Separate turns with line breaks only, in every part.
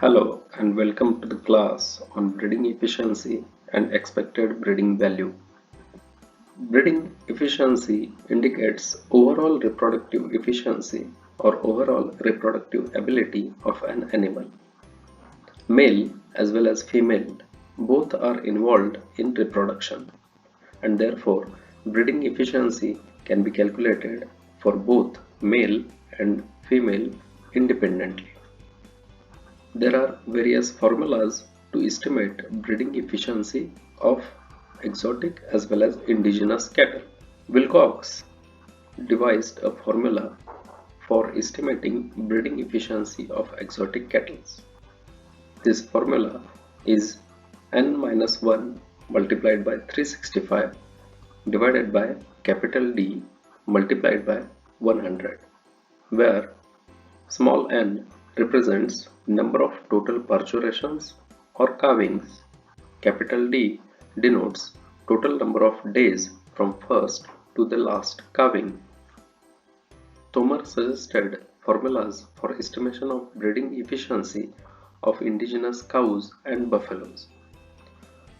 Hello and welcome to the class on breeding efficiency and expected breeding value. Breeding efficiency indicates overall reproductive efficiency or overall reproductive ability of an animal. Male as well as female both are involved in reproduction, and therefore breeding efficiency can be calculated for both male and female independently. There are various formulas to estimate breeding efficiency of exotic as well as indigenous cattle. Wilcox devised a formula for estimating breeding efficiency of exotic cattle. This formula is n-1 multiplied by 365 divided by capital D multiplied by 100, where small n represents number of total parturations or calvings. Capital D denotes total number of days from first to the last calving. Tomer suggested formulas for estimation of breeding efficiency of indigenous cows and buffaloes.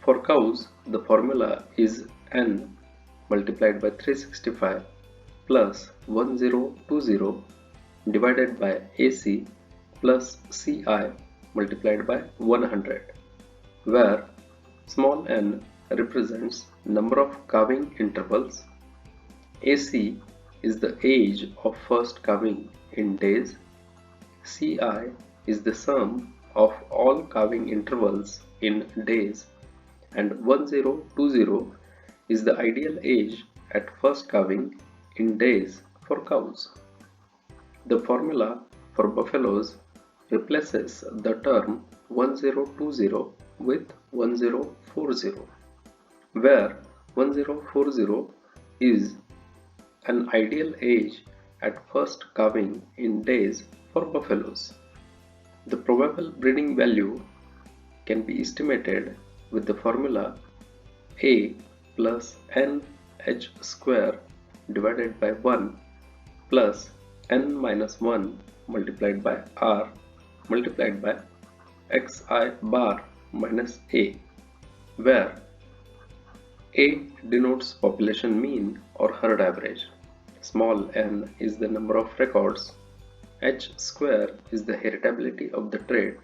For cows, the formula is N multiplied by 365 plus 1020 divided by AC plus Ci multiplied by 100, where small n represents number of calving intervals, AC is the age of first calving in days, Ci is the sum of all calving intervals in days, and 1020 is the ideal age at first calving in days for cows. The formula for buffaloes replaces the term 1020 with 1040, where 1040 is an ideal age at first calving in days for buffaloes. The probable breeding value can be estimated with the formula A plus NH square divided by 1 plus n minus 1 multiplied by R multiplied by xi bar minus A, where A denotes population mean or herd average, small n is the number of records, H square is the heritability of the trait,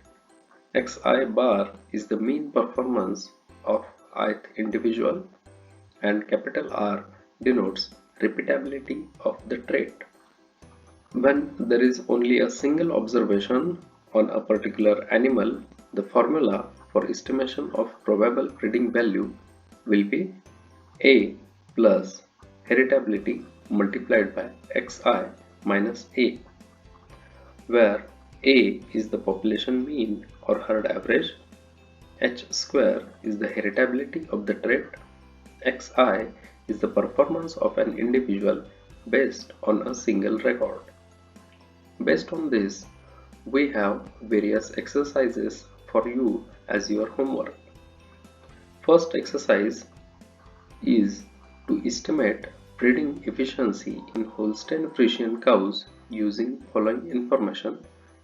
xi bar is the mean performance of ith individual, and capital R denotes repeatability of the trait. When there is only a single observation on a particular animal, the formula for estimation of probable breeding value will be A plus heritability multiplied by xi minus A, where A is the population mean or herd average, H square is the heritability of the trait, xi is the performance of an individual based on a single record. Based on this, we have various exercises for you as your homework. First exercise is to estimate breeding efficiency in Holstein Friesian cows using following information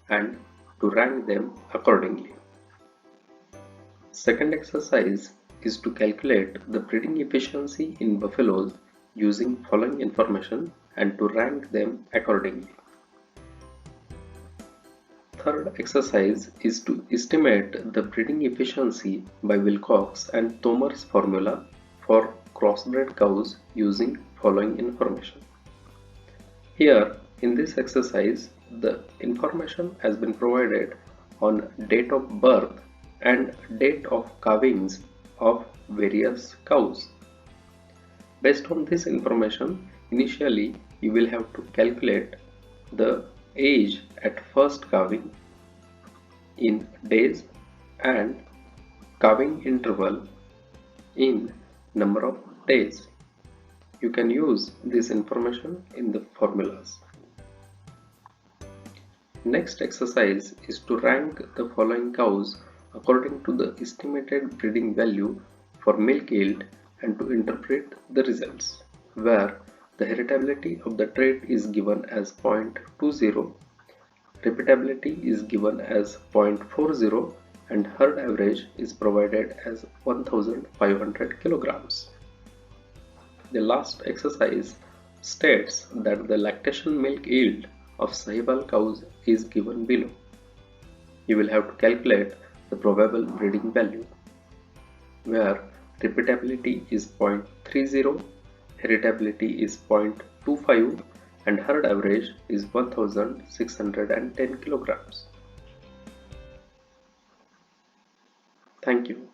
and to rank them accordingly. Second exercise is to calculate the breeding efficiency in buffaloes using following information and to rank them accordingly. Third exercise is to estimate the breeding efficiency by Wilcox and Tomer's formula for crossbred cows using following information. Here, in this exercise, the information has been provided on date of birth and date of calvings of various cows. Based on this information, initially you will have to calculate the age at first calving in days and calving interval in number of days. You can use this information in the formulas. Next exercise is to rank the following cows according to the estimated breeding value for milk yield and to interpret the results, where the heritability of the trait is given as 0.20 repeatability is given as 0.40 and herd average is provided as 1500 kilograms. The last exercise states that the lactation milk yield of Sahiwal cows is given below. You will have to calculate the probable breeding value, where repeatability is 0.30, heritability is 0.25 and herd average is 1610 kilograms. Thank you.